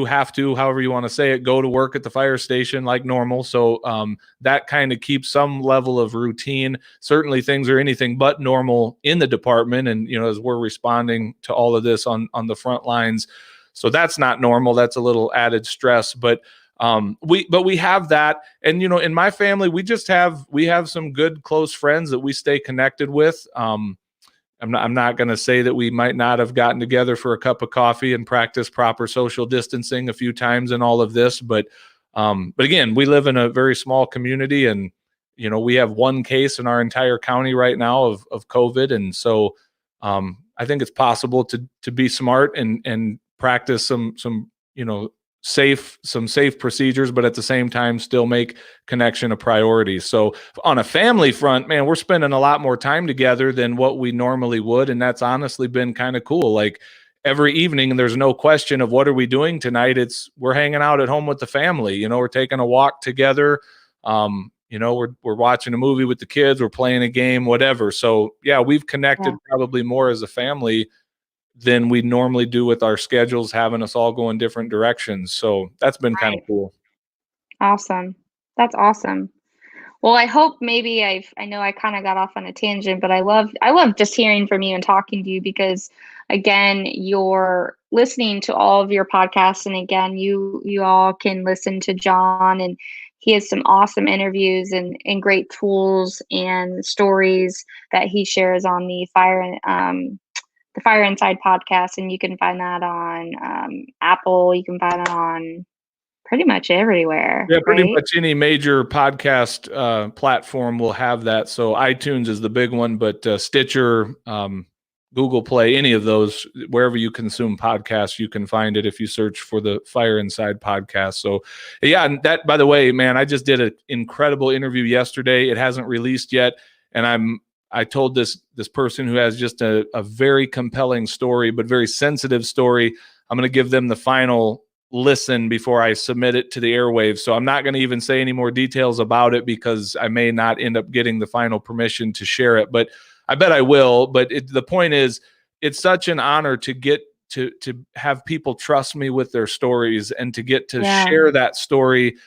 have to, however you want to say it, go to work at the fire station like normal. So that kind of keeps some level of routine. Certainly things are anything but normal in the department. And, as we're responding to all of this on the front lines. So that's not normal. That's a little added stress, but we have that. And, in my family, we have some good, close friends that we stay connected with. I'm not going to say that we might not have gotten together for a cup of coffee and practice proper social distancing a few times in all of this. But again, we live in a very small community, and, we have one case in our entire county right now of COVID. And so I think it's possible to be smart and practice some safe procedures, but at the same time still make connection a priority. So on a family front, man, we're spending a lot more time together than what we normally would, and that's honestly been kind of cool. Like every evening, there's no question of what are we doing tonight. We're hanging out at home with the family. We're taking a walk together. We're watching a movie with the kids. We're playing a game, whatever. So yeah, we've connected probably more as a family than we normally do with our schedules, having us all go in different directions. So that's been kind of cool. Awesome. That's awesome. Well, I hope maybe I know I kind of got off on a tangent, but I love just hearing from you and talking to you because again, you're listening to all of your podcasts, and again, you all can listen to Jon, and he has some awesome interviews and great tools and stories that he shares on the Fire Inside podcast, and you can find that on Apple. You can find it on pretty much everywhere. Yeah, pretty right? much any major podcast platform will have that. So iTunes is the big one, but Stitcher, Google Play, any of those, wherever you consume podcasts, you can find it if you search for the Fire Inside podcast. So yeah, and that, by the way, man, I just did an incredible interview yesterday. It hasn't released yet, and I told this person who has just a very compelling story, but very sensitive story. I'm going to give them the final listen before I submit it to the airwaves. So I'm not going to even say any more details about it because I may not end up getting the final permission to share it, but I bet I will. But the point is, it's such an honor to get to have people trust me with their stories and to get to share that story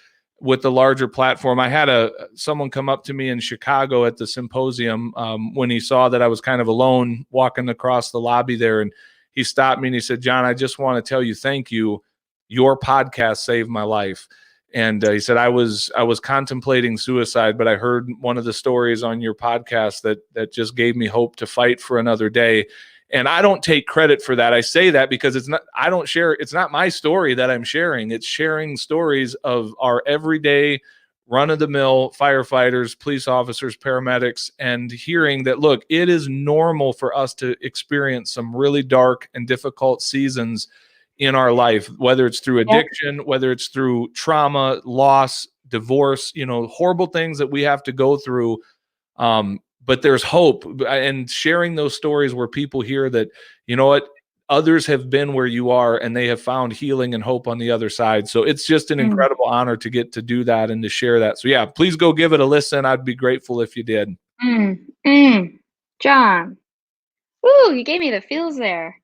with the larger platform. I had someone come up to me in Chicago at the symposium when he saw that I was kind of alone walking across the lobby there, and he stopped me and he said, "Jon, I just want to tell you thank you. Your podcast saved my life." And he said, I was contemplating suicide, but I heard one of the stories on your podcast that just gave me hope to fight for another day. And I don't take credit for that. I say that because it's not my story that I'm sharing. It's sharing stories of our everyday run-of-the-mill firefighters, police officers, paramedics, and hearing that, look, it is normal for us to experience some really dark and difficult seasons in our life, whether it's through addiction, whether it's through trauma, loss, divorce, horrible things that we have to go through. But there's hope, and sharing those stories where people hear that, what, others have been where you are and they have found healing and hope on the other side. So it's just an incredible honor to get to do that and to share that. So yeah, please go give it a listen. I'd be grateful if you did. Jon. Ooh, you gave me the feels there.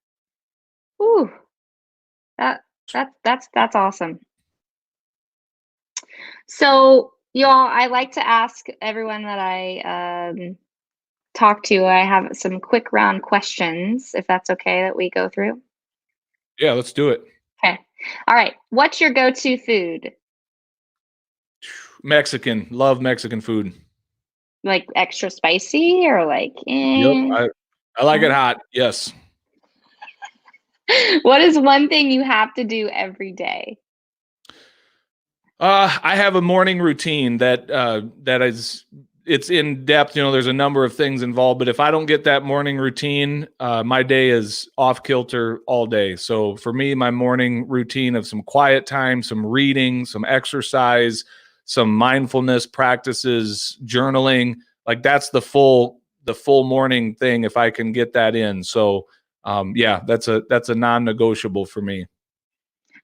Ooh. That's awesome. So, y'all, I like to ask everyone that I talk to. I have some quick round questions, if that's okay, that we go through. Yeah, let's do it. Okay. All right. What's your go-to food? Mexican. Love Mexican food. Like extra spicy or like? Yep, I like it hot. Yes. What is one thing you have to do every day? I have a morning routine that is it's in depth. There's a number of things involved, but if I don't get that morning routine, my day is off kilter all day. So for me, my morning routine of some quiet time, some reading, some exercise, some mindfulness practices, journaling, like that's the full morning thing. If I can get that in. So yeah, that's a non-negotiable for me.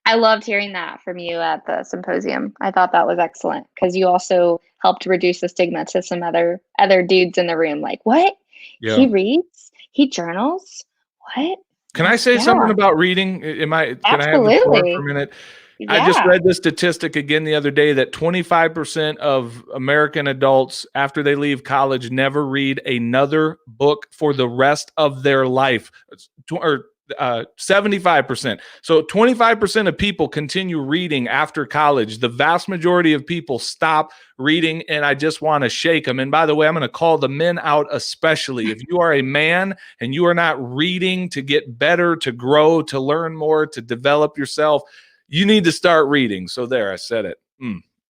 I loved hearing that from you at the symposium. I thought that was excellent because you also helped reduce the stigma to some other dudes in the room. Like, what? Yeah. He reads? He journals? What? Can I say something about reading? Can I have the floor for a minute? Yeah. I just read this statistic again the other day that 25% of American adults after they leave college never read another book for the rest of their life. Or 75%. So 25% of people continue reading after college. The vast majority of people stop reading, and I just want to shake them. And by the way, I'm going to call the men out especially. If you are a man and you are not reading to get better, to grow, to learn more, to develop yourself, you need to start reading. So there, I said it.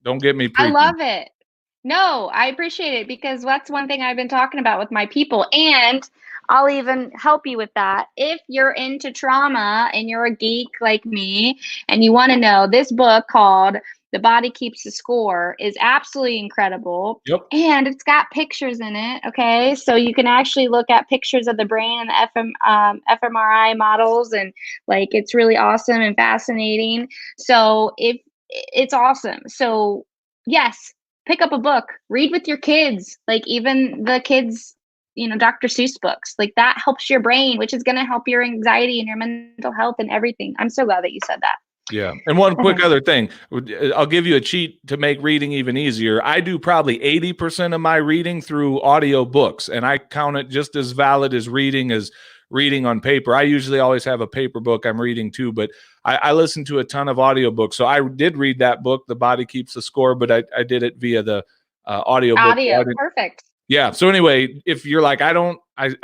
Don't get me preaching. I love it. No, I appreciate it because that's one thing I've been talking about with my people. And I'll even help you with that. If you're into trauma and you're a geek like me and you want to know, this book called The Body Keeps the Score is absolutely incredible. Yep. And it's got pictures in it. Okay. So you can actually look at pictures of the brain and the fMRI models. And like, it's really awesome and fascinating. So it's awesome. So yes, pick up a book, read with your kids, like even the kids, Dr. Seuss books, like that helps your brain, which is going to help your anxiety and your mental health and everything. I'm so glad that you said that. Yeah. And one quick other thing, I'll give you a cheat to make reading even easier. I do probably 80% of my reading through audio books, and I count it just as valid as reading on paper. I usually always have a paper book I'm reading too, but I listen to a ton of audiobooks. So I did read that book, The Body Keeps the Score, but I did it via the audiobook. Audio, perfect. Yeah. So anyway, if you're like, I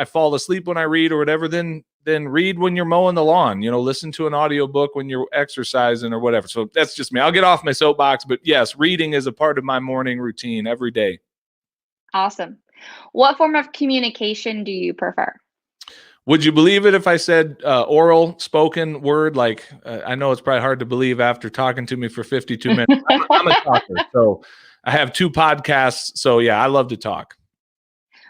fall asleep when I read or whatever, then read when you're mowing the lawn, listen to an audiobook when you're exercising or whatever. So that's just me. I'll get off my soapbox, but yes, reading is a part of my morning routine every day. Awesome. What form of communication do you prefer? Would you believe it if I said oral, spoken word? Like, I know it's probably hard to believe after talking to me for 52 minutes. I'm a talker. So I have 2 podcasts. So yeah, I love to talk.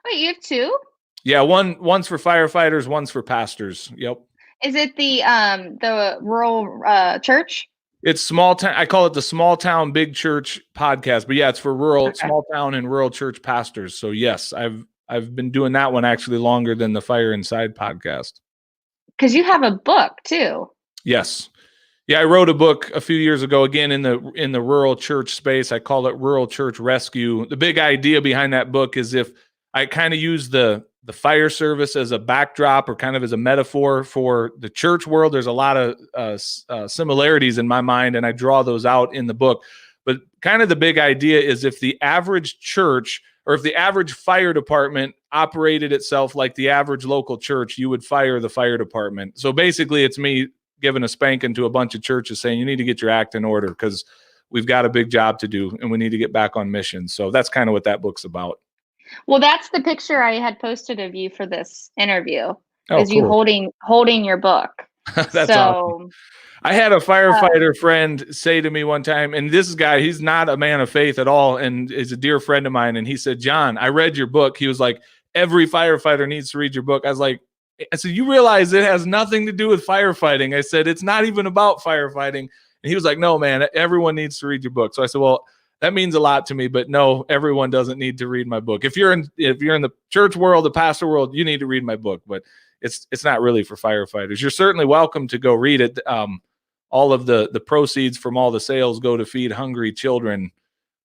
Wait, you have 2? Yeah, one's for firefighters, one's for pastors. Yep. Is it the rural church? It's small town. I call it the Small Town Big Church podcast. But yeah, it's for small town and rural church pastors. So yes, I've been doing that one actually longer than the Fire Inside podcast. Because you have a book too. Yes. Yeah, I wrote a book a few years ago, again in the rural church space. I call it Rural Church Rescue. The big idea behind that book is if I kind of use the fire service as a backdrop or kind of as a metaphor for the church world. There's a lot of similarities in my mind, and I draw those out in the book. But kind of the big idea is if the average church or if the average fire department operated itself like the average local church, you would fire the fire department. So basically, it's me giving a spanking to a bunch of churches saying, you need to get your act in order because we've got a big job to do and we need to get back on mission. So that's kind of what that book's about. Well, that's the picture I had posted of you for this interview. Oh, is you holding your book. That's awesome. I had a firefighter friend say to me one time, and this guy, he's not a man of faith at all, and is a dear friend of mine. And he said, John, I read your book. He was like, every firefighter needs to read your book. I said, you realize it has nothing to do with firefighting. I said, it's not even about firefighting. And he was like, no, man, everyone needs to read your book. So I said, well, that means a lot to me, but no, everyone doesn't need to read my book. If you're in the church world, the pastor world, you need to read my book, but it's not really for firefighters. You're certainly welcome to go read it. All of the proceeds from all the sales go to feed hungry children.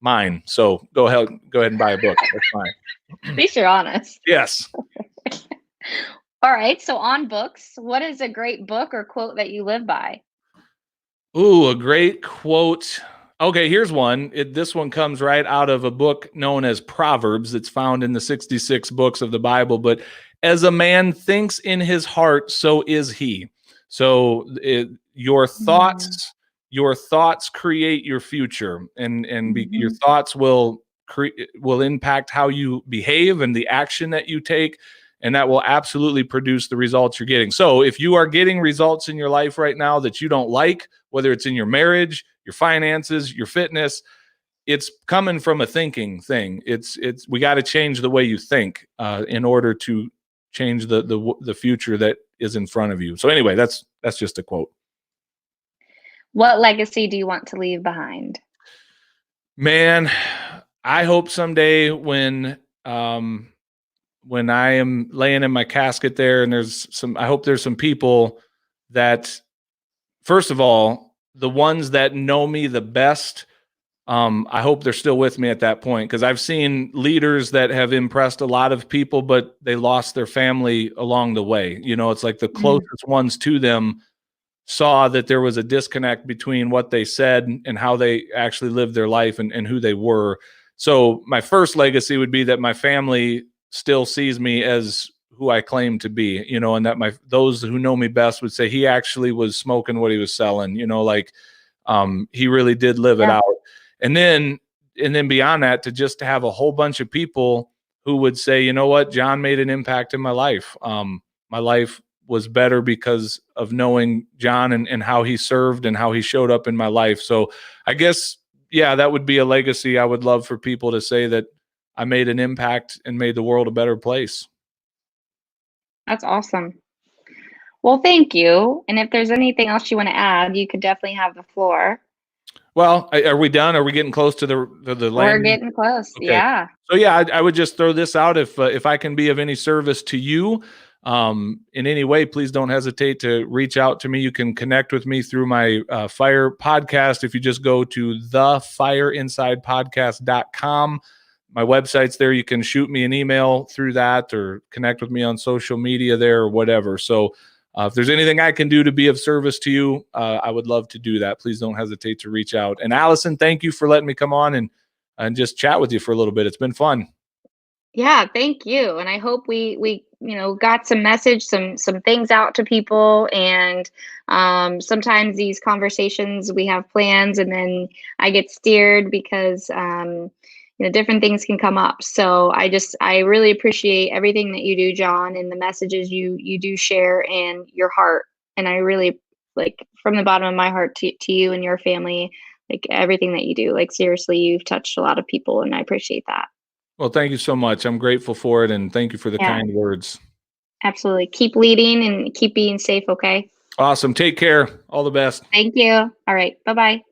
Mine. So go ahead and buy a book. That's fine. At least you're honest. Yes. All right. So on books, what is a great book or quote that you live by? Ooh, a great quote. Okay, here's one. This one comes right out of a book known as Proverbs. It's found in the 66 books of the Bible. But as a man thinks in his heart, so is he. So your thoughts create your future, and your thoughts will will impact how you behave and the action that you take. And that will absolutely produce the results you're getting. So if you are getting results in your life right now that you don't like, whether it's in your marriage, your finances, your fitness, it's coming from a thinking thing. We got to change the way you think in order to change the future that is in front of you. So anyway, that's just a quote. What legacy do you want to leave behind? Man, I hope someday when I am laying in my casket there, and I hope there's some people that, first of all, the ones that know me the best, I hope they're still with me at that point, because I've seen leaders that have impressed a lot of people, but they lost their family along the way. It's like the closest ones to them saw that there was a disconnect between what they said and how they actually lived their life and who they were. So my first legacy would be that my family still sees me as who I claim to be, and that those who know me best would say he actually was smoking what he was selling, he really did live it out. And then beyond that, to have a whole bunch of people who would say, you know what, Jon made an impact in my life. My life was better because of knowing Jon and how he served and how he showed up in my life. So I guess, that would be a legacy I would love for people to say, that I made an impact and made the world a better place. That's awesome. Well, thank you. And if there's anything else you want to add, you could definitely have the floor. Well, are we done? Are we getting close to the landing? We're getting close. Okay. Yeah. So I would just throw this out. If I can be of any service to you in any way, please don't hesitate to reach out to me. You can connect with me through my fire podcast. If you just go to thefireinsidepodcast.com, my website's there. You can shoot me an email through that or connect with me on social media there or whatever. So if there's anything I can do to be of service to you, I would love to do that. Please don't hesitate to reach out. And Allison, thank you for letting me come on and just chat with you for a little bit. It's been fun. Yeah, thank you. And I hope we got some message, some things out to people. And sometimes these conversations, we have plans and then I get steered because different things can come up. So I really appreciate everything that you do, Jon, and the messages you do share and your heart. And I really, from the bottom of my heart to you and your family, everything that you do, seriously, you've touched a lot of people and I appreciate that. Well, thank you so much. I'm grateful for it. And thank you for the kind words. Absolutely. Keep leading and keep being safe. Okay. Awesome. Take care. All the best. Thank you. All right. Bye-bye.